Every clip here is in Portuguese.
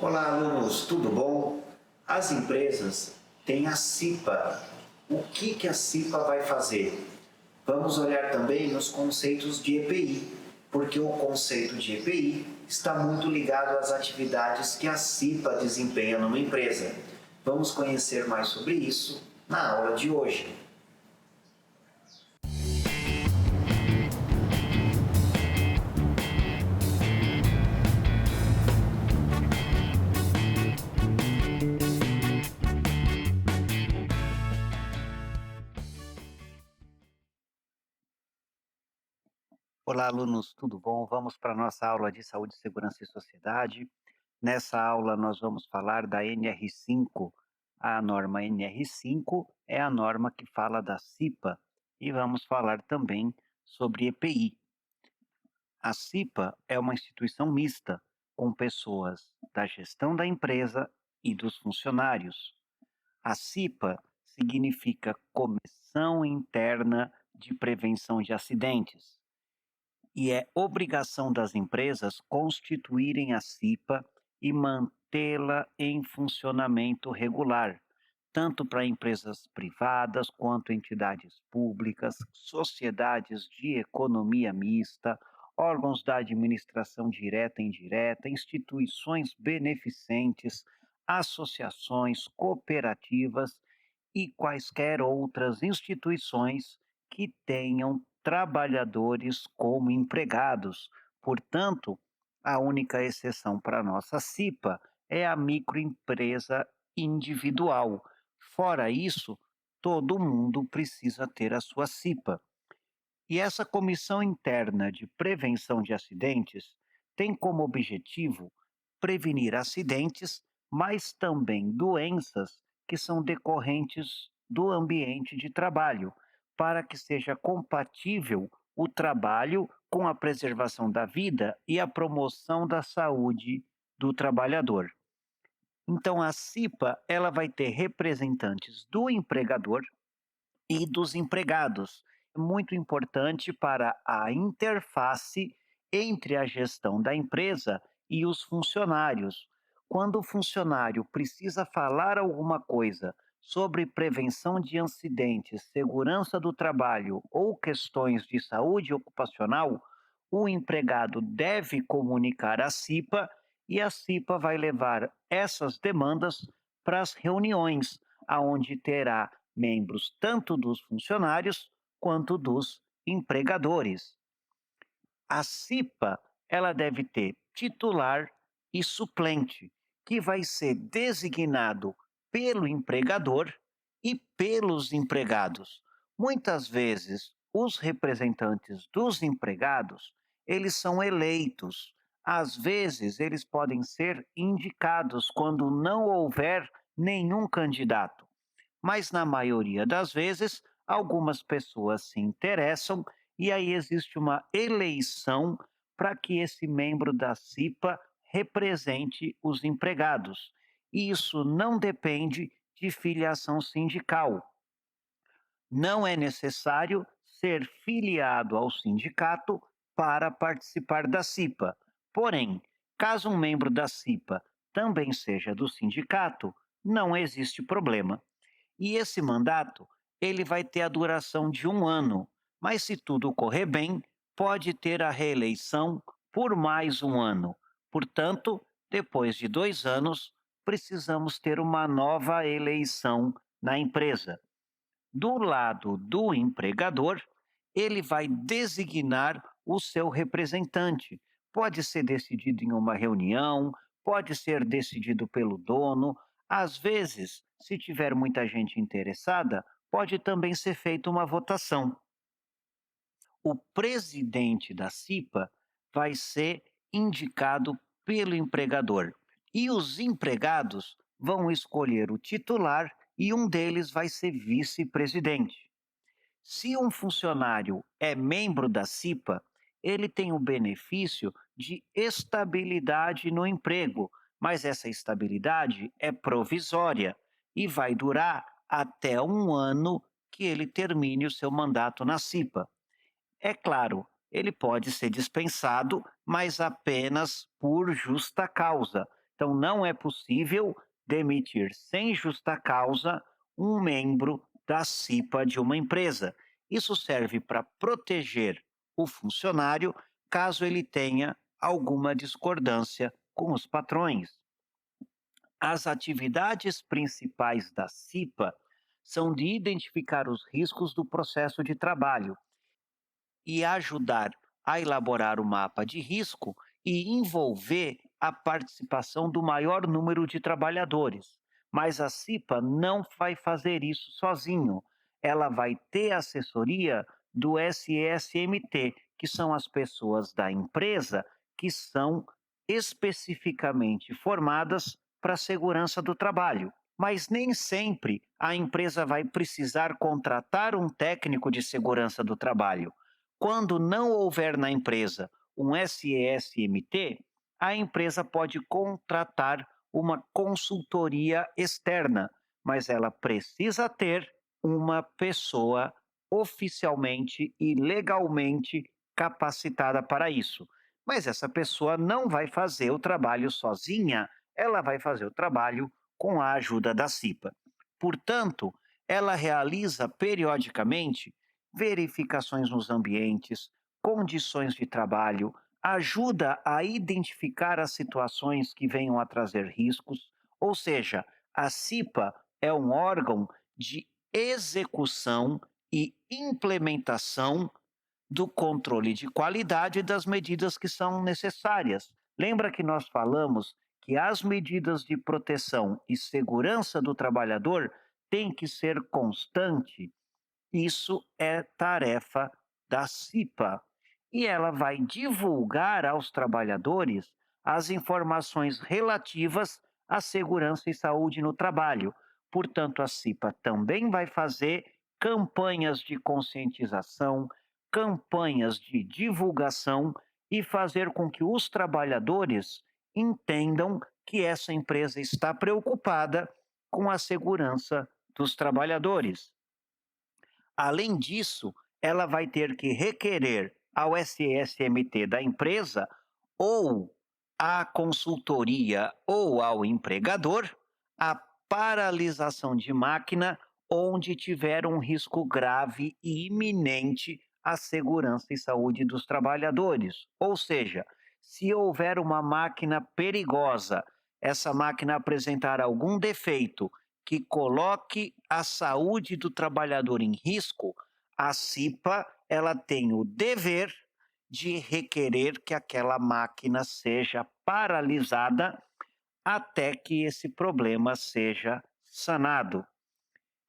Olá, alunos, tudo bom? As empresas têm a CIPA. O que a CIPA vai fazer? Vamos olhar também nos conceitos de EPI, porque o conceito de EPI está muito ligado às atividades que a CIPA desempenha numa empresa. Vamos conhecer mais sobre isso na aula de hoje. Olá, alunos, tudo bom? Vamos para a nossa aula de Saúde, Segurança e Sociedade. Nessa aula, nós vamos falar da NR5. A norma NR5 é a norma que fala da CIPA e vamos falar também sobre EPI. A CIPA é uma instituição mista, com pessoas da gestão da empresa e dos funcionários. A CIPA significa Comissão Interna de Prevenção de Acidentes. E é obrigação das empresas constituírem a CIPA e mantê-la em funcionamento regular, tanto para empresas privadas quanto entidades públicas, sociedades de economia mista, órgãos da administração direta e indireta, instituições beneficentes, associações, cooperativas e quaisquer outras instituições que tenham trabalhadores como empregados. Portanto, a única exceção para a nossa CIPA é a microempresa individual. Fora isso, todo mundo precisa ter a sua CIPA. E essa Comissão Interna de Prevenção de Acidentes tem como objetivo prevenir acidentes, mas também doenças que são decorrentes do ambiente de trabalho, para que seja compatível o trabalho com a preservação da vida e a promoção da saúde do trabalhador. Então, a CIPA ela vai ter representantes do empregador e dos empregados. É muito importante para a interface entre a gestão da empresa e os funcionários. Quando o funcionário precisa falar alguma coisa sobre prevenção de acidentes, segurança do trabalho ou questões de saúde ocupacional, o empregado deve comunicar à CIPA e a CIPA vai levar essas demandas para as reuniões, aonde terá membros tanto dos funcionários quanto dos empregadores. A CIPA, ela deve ter titular e suplente, que vai ser designado pelo empregador e pelos empregados. Muitas vezes, os representantes dos empregados, eles são eleitos. Às vezes, eles podem ser indicados quando não houver nenhum candidato. Mas na maioria das vezes, algumas pessoas se interessam e aí existe uma eleição para que esse membro da CIPA represente os empregados. E isso não depende de filiação sindical. Não é necessário ser filiado ao sindicato para participar da CIPA. Porém, caso um membro da CIPA também seja do sindicato, não existe problema. E esse mandato, ele vai ter a duração de 1 ano, mas se tudo correr bem, pode ter a reeleição por mais 1 ano. Portanto, depois de 2 anos, precisamos ter uma nova eleição na empresa. Do lado do empregador, ele vai designar o seu representante. Pode ser decidido em uma reunião, pode ser decidido pelo dono. Às vezes, se tiver muita gente interessada, pode também ser feita uma votação. O presidente da CIPA vai ser indicado pelo empregador e os empregados vão escolher o titular e um deles vai ser vice-presidente. Se um funcionário é membro da CIPA, ele tem o benefício de estabilidade no emprego, mas essa estabilidade é provisória e vai durar até 1 ano que ele termine o seu mandato na CIPA. É claro, ele pode ser dispensado, mas apenas por justa causa. Então, não é possível demitir sem justa causa um membro da CIPA de uma empresa. Isso serve para proteger o funcionário caso ele tenha alguma discordância com os patrões. As atividades principais da CIPA são de identificar os riscos do processo de trabalho e ajudar a elaborar o mapa de risco e envolver a participação do maior número de trabalhadores. Mas a CIPA não vai fazer isso sozinho. Ela vai ter assessoria do SESMT, que são as pessoas da empresa que são especificamente formadas para a segurança do trabalho. Mas nem sempre a empresa vai precisar contratar um técnico de segurança do trabalho. Quando não houver na empresa um SESMT, a empresa pode contratar uma consultoria externa, mas ela precisa ter uma pessoa oficialmente e legalmente capacitada para isso. Mas essa pessoa não vai fazer o trabalho sozinha, ela vai fazer o trabalho com a ajuda da CIPA. Portanto, ela realiza periodicamente verificações nos ambientes, condições de trabalho, ajuda a identificar as situações que venham a trazer riscos, ou seja, a CIPA é um órgão de execução e implementação do controle de qualidade das medidas que são necessárias. Lembra que nós falamos que as medidas de proteção e segurança do trabalhador têm que ser constantes? Isso é tarefa da CIPA. E ela vai divulgar aos trabalhadores as informações relativas à segurança e saúde no trabalho. Portanto, a CIPA também vai fazer campanhas de conscientização, campanhas de divulgação e fazer com que os trabalhadores entendam que essa empresa está preocupada com a segurança dos trabalhadores. Além disso, ela vai ter que requerer ao SESMT da empresa ou à consultoria ou ao empregador a paralisação de máquina onde tiver um risco grave e iminente à segurança e saúde dos trabalhadores. Ou seja, se houver uma máquina perigosa, essa máquina apresentar algum defeito que coloque a saúde do trabalhador em risco, a CIPA ela tem o dever de requerer que aquela máquina seja paralisada até que esse problema seja sanado.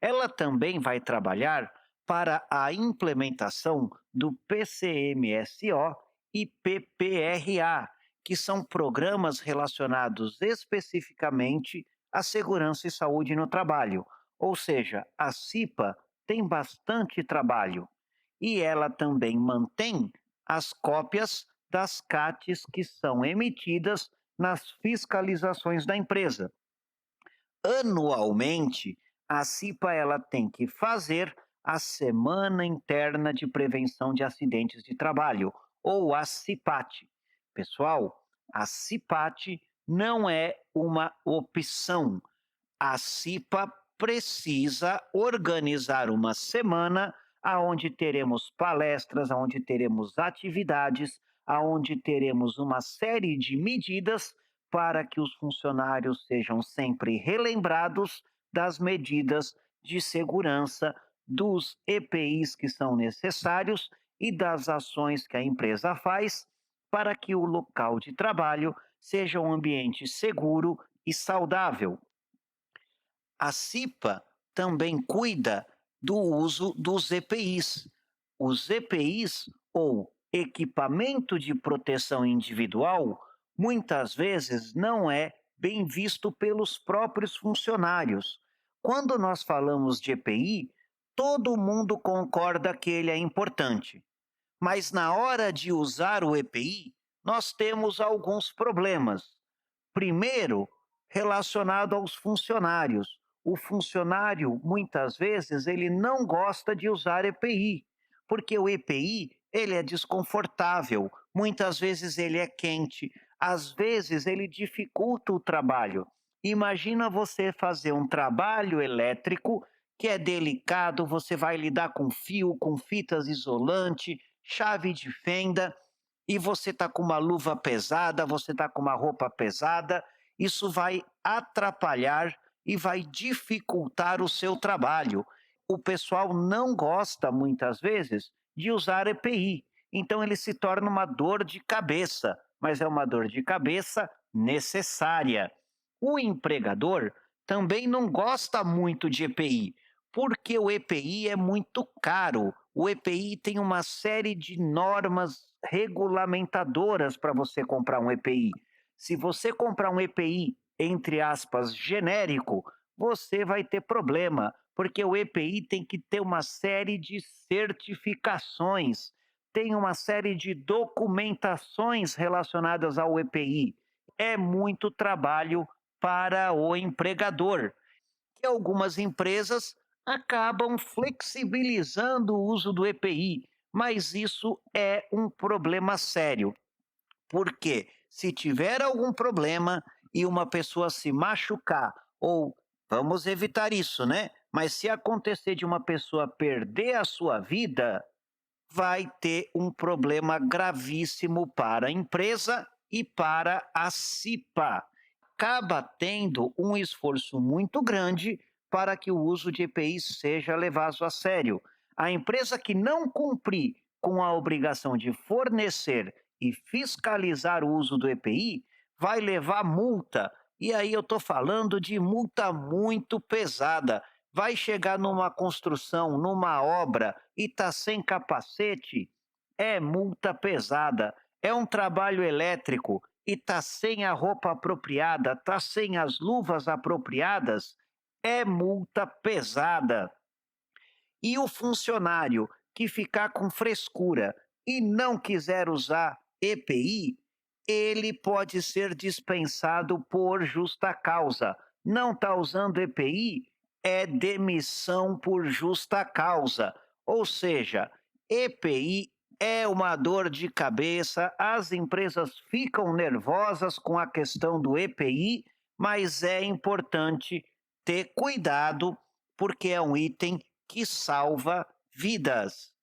Ela também vai trabalhar para a implementação do PCMSO e PPRA, que são programas relacionados especificamente à segurança e saúde no trabalho. Ou seja, a CIPA tem bastante trabalho e ela também mantém as cópias das CATs que são emitidas nas fiscalizações da empresa. Anualmente, a CIPA ela tem que fazer a Semana Interna de Prevenção de Acidentes de Trabalho, ou a CIPAT. Pessoal, a CIPAT não é uma opção. A CIPA precisa organizar uma semana aonde teremos palestras, aonde teremos atividades, aonde teremos uma série de medidas para que os funcionários sejam sempre relembrados das medidas de segurança, dos EPIs que são necessários e das ações que a empresa faz para que o local de trabalho seja um ambiente seguro e saudável. A CIPA também cuida do uso dos EPIs. Os EPIs, ou equipamento de proteção individual, muitas vezes não é bem visto pelos próprios funcionários. Quando nós falamos de EPI, todo mundo concorda que ele é importante. Mas na hora de usar o EPI, nós temos alguns problemas. Primeiro, relacionado aos funcionários. O funcionário, muitas vezes, ele não gosta de usar EPI, porque o EPI, ele é desconfortável, muitas vezes ele é quente, às vezes ele dificulta o trabalho. Imagina você fazer um trabalho elétrico que é delicado, você vai lidar com fio, com fitas isolante, chave de fenda, e você está com uma luva pesada, você está com uma roupa pesada, isso vai atrapalhar e vai dificultar o seu trabalho. O pessoal não gosta, muitas vezes, de usar EPI, então ele se torna uma dor de cabeça, mas é uma dor de cabeça necessária. O empregador também não gosta muito de EPI, porque o EPI é muito caro. O EPI tem uma série de normas regulamentadoras para você comprar um EPI. Se você comprar um EPI, entre aspas, genérico, você vai ter problema, porque o EPI tem que ter uma série de certificações, tem uma série de documentações relacionadas ao EPI. É muito trabalho para o empregador, que algumas empresas acabam flexibilizando o uso do EPI, mas isso é um problema sério, porque se tiver algum problema e uma pessoa se machucar, ou vamos evitar isso, né? Mas se acontecer de uma pessoa perder a sua vida, vai ter um problema gravíssimo para a empresa e para a CIPA. Acaba tendo um esforço muito grande para que o uso de EPI seja levado a sério. A empresa que não cumprir com a obrigação de fornecer e fiscalizar o uso do EPI vai levar multa. E aí eu estou falando de multa muito pesada. Vai chegar numa construção, numa obra e está sem capacete, é multa pesada. É um trabalho elétrico e está sem a roupa apropriada, está sem as luvas apropriadas, é multa pesada. E o funcionário que ficar com frescura e não quiser usar EPI, ele pode ser dispensado por justa causa. Não está usando EPI, é demissão por justa causa. Ou seja, EPI é uma dor de cabeça, as empresas ficam nervosas com a questão do EPI, mas é importante ter cuidado, porque é um item que salva vidas.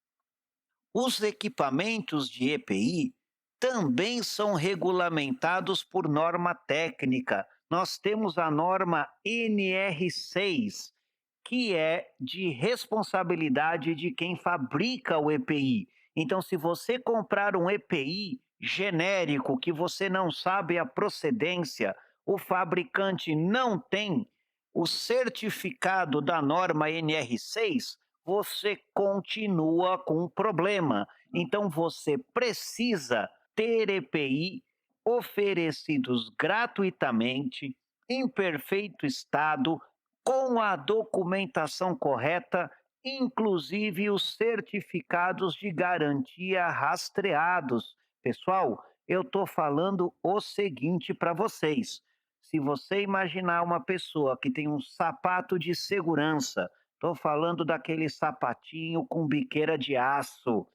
Os equipamentos de EPI também são regulamentados por norma técnica. Nós temos a norma NR6, que é de responsabilidade de quem fabrica o EPI. Então, se você comprar um EPI genérico que você não sabe a procedência, o fabricante não tem o certificado da norma NR6, você continua com o problema. Então, você precisa ter EPI oferecidos gratuitamente, em perfeito estado, com a documentação correta, inclusive os certificados de garantia rastreados. Pessoal, eu estou falando o seguinte para vocês: se você imaginar uma pessoa que tem um sapato de segurança, estou falando daquele sapatinho com biqueira de aço,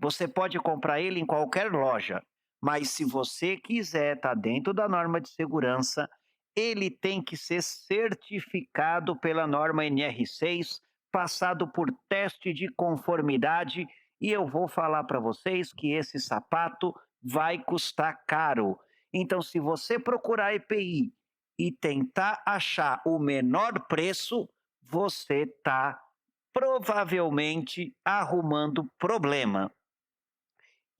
você pode comprar ele em qualquer loja, mas se você quiser estar dentro da norma de segurança, ele tem que ser certificado pela norma NR6, passado por teste de conformidade, e eu vou falar para vocês que esse sapato vai custar caro. Então, se você procurar EPI e tentar achar o menor preço, você está provavelmente arrumando problema.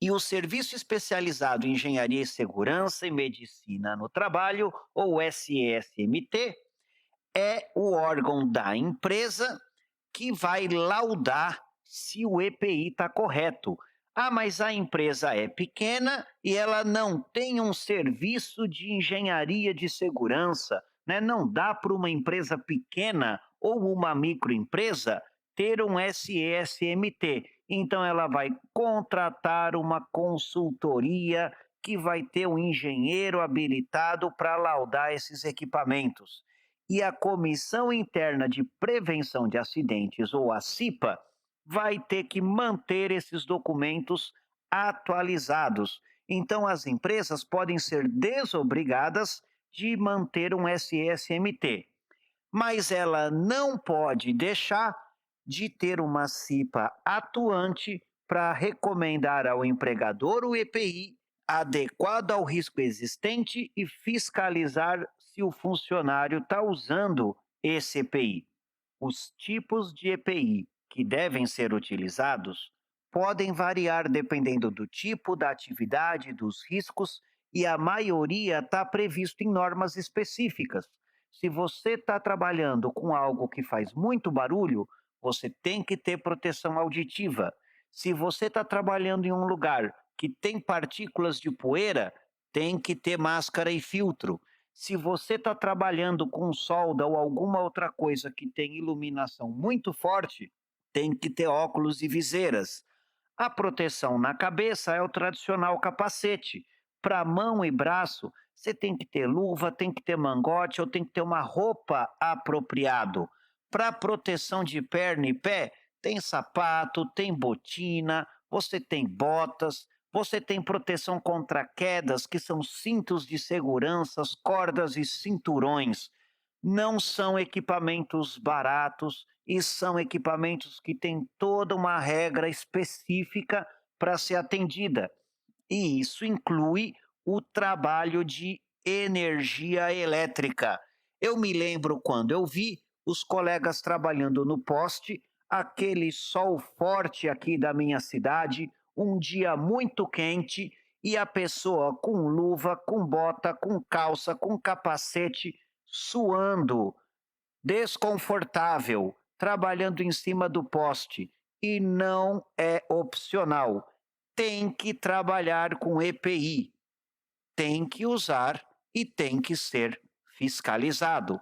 E o Serviço Especializado em Engenharia e Segurança e Medicina no Trabalho, ou SESMT, é o órgão da empresa que vai laudar se o EPI está correto. Ah, mas a empresa é pequena e ela não tem um serviço de engenharia de segurança, né? Não dá para uma empresa pequena ou uma microempresa ter um SESMT. Então, ela vai contratar uma consultoria que vai ter um engenheiro habilitado para laudar esses equipamentos. E a Comissão Interna de Prevenção de Acidentes, ou a CIPA, vai ter que manter esses documentos atualizados. Então, as empresas podem ser desobrigadas de manter um SESMT, mas ela não pode deixar de ter uma CIPA atuante para recomendar ao empregador o EPI adequado ao risco existente e fiscalizar se o funcionário está usando esse EPI. Os tipos de EPI que devem ser utilizados podem variar dependendo do tipo da atividade, dos riscos, e a maioria está previsto em normas específicas. Se você está trabalhando com algo que faz muito barulho, você tem que ter proteção auditiva. Se você está trabalhando em um lugar que tem partículas de poeira, tem que ter máscara e filtro. Se você está trabalhando com solda ou alguma outra coisa que tem iluminação muito forte, tem que ter óculos e viseiras. A proteção na cabeça é o tradicional capacete. Para mão e braço, você tem que ter luva, tem que ter mangote ou tem que ter uma roupa apropriado. Para proteção de perna e pé, tem sapato, tem botina, você tem botas, você tem proteção contra quedas, que são cintos de segurança, cordas e cinturões. Não são equipamentos baratos e são equipamentos que têm toda uma regra específica para ser atendida. E isso inclui o trabalho de energia elétrica. Eu me lembro quando eu vi os colegas trabalhando no poste, aquele sol forte aqui da minha cidade, um dia muito quente, e a pessoa com luva, com bota, com calça, com capacete, suando, desconfortável, trabalhando em cima do poste. E não é opcional. Tem que trabalhar com EPI, tem que usar e tem que ser fiscalizado.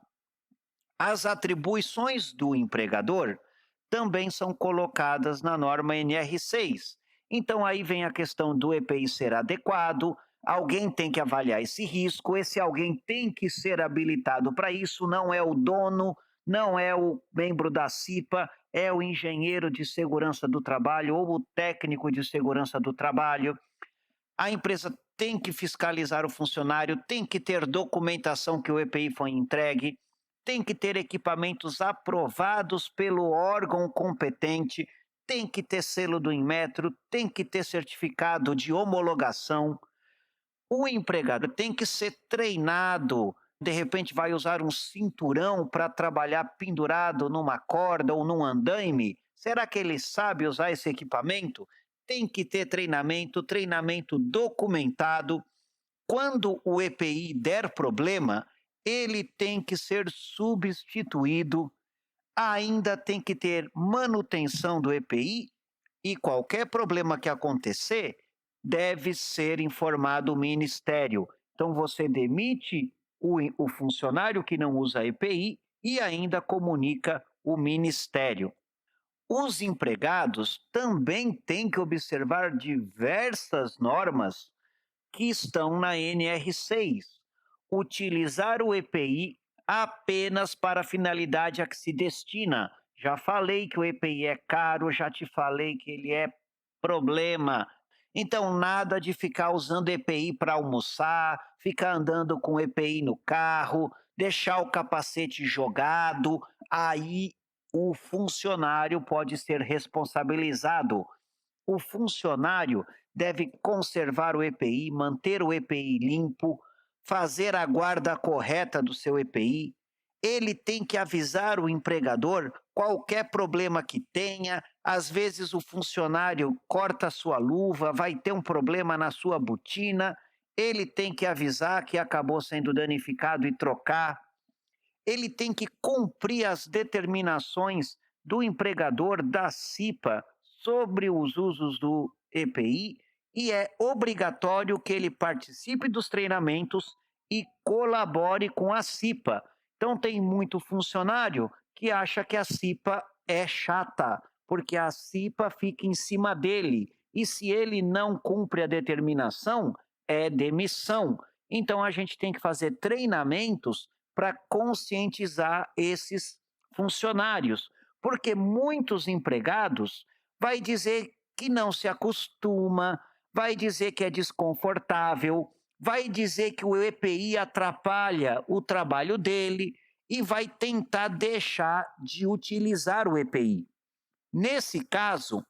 As atribuições do empregador também são colocadas na norma NR6. Então, aí vem a questão do EPI ser adequado, alguém tem que avaliar esse risco, esse alguém tem que ser habilitado para isso, não é o dono, não é o membro da CIPA, é o engenheiro de segurança do trabalho ou o técnico de segurança do trabalho. A empresa tem que fiscalizar o funcionário, tem que ter documentação que o EPI foi entregue, tem que ter equipamentos aprovados pelo órgão competente, tem que ter selo do Inmetro, tem que ter certificado de homologação. O empregado tem que ser treinado, de repente vai usar um cinturão para trabalhar pendurado numa corda ou num andaime. Será que ele sabe usar esse equipamento? Tem que ter treinamento, treinamento documentado. Quando o EPI der problema, ele tem que ser substituído, ainda tem que ter manutenção do EPI e qualquer problema que acontecer deve ser informado o Ministério. Então você demite o funcionário que não usa EPI e ainda comunica o Ministério. Os empregados também têm que observar diversas normas que estão na NR6. Utilizar o EPI apenas para a finalidade a que se destina. Já falei que o EPI é caro, já te falei que ele é problema. Então, nada de ficar usando EPI para almoçar, ficar andando com EPI no carro, deixar o capacete jogado, aí o funcionário pode ser responsabilizado. O funcionário deve conservar o EPI, manter o EPI limpo, fazer a guarda correta do seu EPI. Ele tem que avisar o empregador qualquer problema que tenha. Às vezes o funcionário corta a sua luva, vai ter um problema na sua botina. Ele tem que avisar que acabou sendo danificado e trocar. Ele tem que cumprir as determinações do empregador da CIPA sobre os usos do EPI e é obrigatório que ele participe dos treinamentos e colabore com a CIPA. Então, tem muito funcionário que acha que a CIPA é chata, porque a CIPA fica em cima dele. E se ele não cumpre a determinação, é demissão. Então, a gente tem que fazer treinamentos para conscientizar esses funcionários, porque muitos empregados vai dizer que não se acostuma, vai dizer que é desconfortável, vai dizer que o EPI atrapalha o trabalho dele e vai tentar deixar de utilizar o EPI. Nesse caso,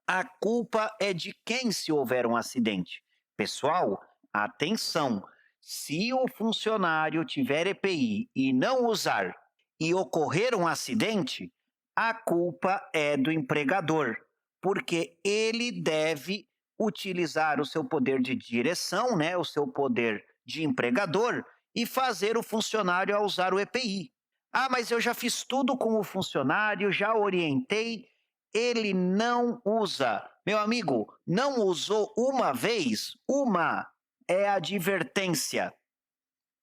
a culpa é de quem se houver um acidente. Pessoal, atenção! Se o funcionário tiver EPI e não usar e ocorrer um acidente, a culpa é do empregador, porque ele deve utilizar o seu poder de direção, né, o seu poder de empregador e fazer o funcionário a usar o EPI. Ah, mas eu já fiz tudo com o funcionário, já orientei, ele não usa. Meu amigo, não usou uma vez, uma é advertência.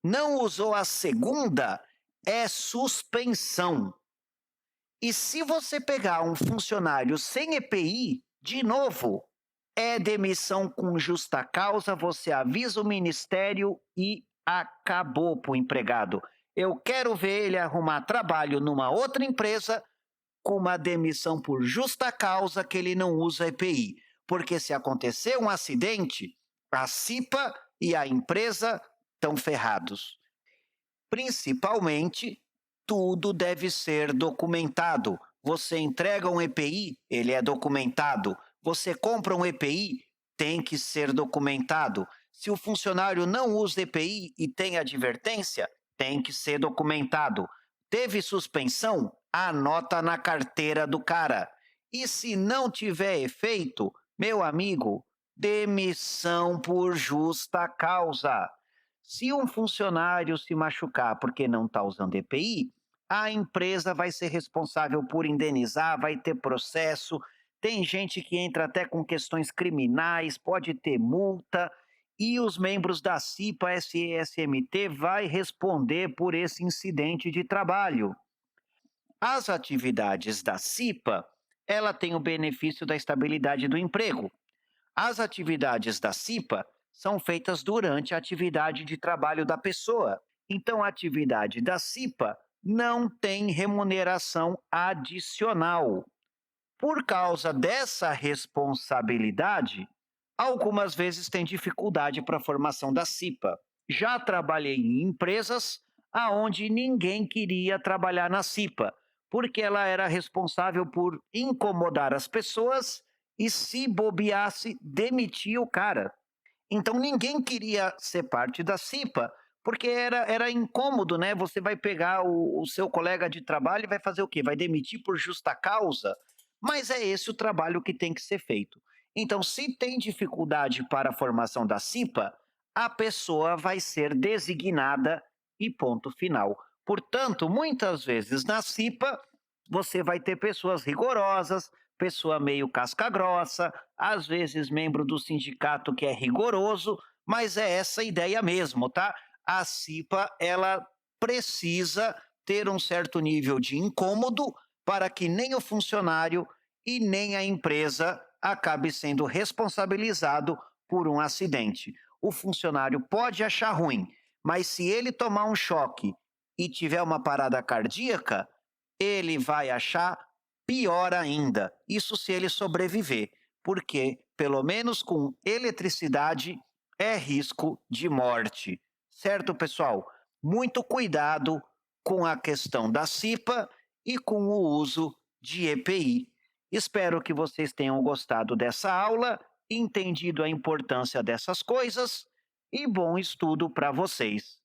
Não usou a segunda, é suspensão. E se você pegar um funcionário sem EPI, de novo, é demissão com justa causa, você avisa o ministério e acabou para o empregado. Eu quero ver ele arrumar trabalho numa outra empresa com uma demissão por justa causa que ele não usa EPI. Porque se acontecer um acidente, a CIPA e a empresa estão ferrados. Principalmente, tudo deve ser documentado. Você entrega um EPI, ele é documentado. Você compra um EPI, tem que ser documentado. Se o funcionário não usa EPI e tem advertência, tem que ser documentado. Teve suspensão? Anota na carteira do cara. E se não tiver efeito, meu amigo, demissão por justa causa. Se um funcionário se machucar porque não está usando EPI, a empresa vai ser responsável por indenizar, vai ter processo. Tem gente que entra até com questões criminais, pode ter multa, e os membros da CIPA, SESMT vai responder por esse incidente de trabalho. As atividades da CIPA, ela tem o benefício da estabilidade do emprego. As atividades da CIPA são feitas durante a atividade de trabalho da pessoa. Então, a atividade da CIPA não tem remuneração adicional. Por causa dessa responsabilidade, algumas vezes tem dificuldade para a formação da CIPA. Já trabalhei em empresas aonde ninguém queria trabalhar na CIPA, porque ela era responsável por incomodar as pessoas e, se bobeasse, demitia o cara. Então ninguém queria ser parte da CIPA, porque era incômodo, né? Você vai pegar o seu colega de trabalho e vai fazer o quê? Vai demitir por justa causa? Mas é esse o trabalho que tem que ser feito. Então, se tem dificuldade para a formação da CIPA, a pessoa vai ser designada e ponto final. Portanto, muitas vezes na CIPA, você vai ter pessoas rigorosas, pessoa meio casca grossa, às vezes membro do sindicato que é rigoroso, mas é essa a ideia mesmo, tá? A CIPA, ela precisa ter um certo nível de incômodo para que nem o funcionário e nem a empresa acabe sendo responsabilizado por um acidente. O funcionário pode achar ruim, mas se ele tomar um choque e tiver uma parada cardíaca, ele vai achar pior ainda. Isso se ele sobreviver, porque, pelo menos com eletricidade, é risco de morte. Certo, pessoal? Muito cuidado com a questão da CIPA e com o uso de EPI. Espero que vocês tenham gostado dessa aula, entendido a importância dessas coisas e bom estudo para vocês.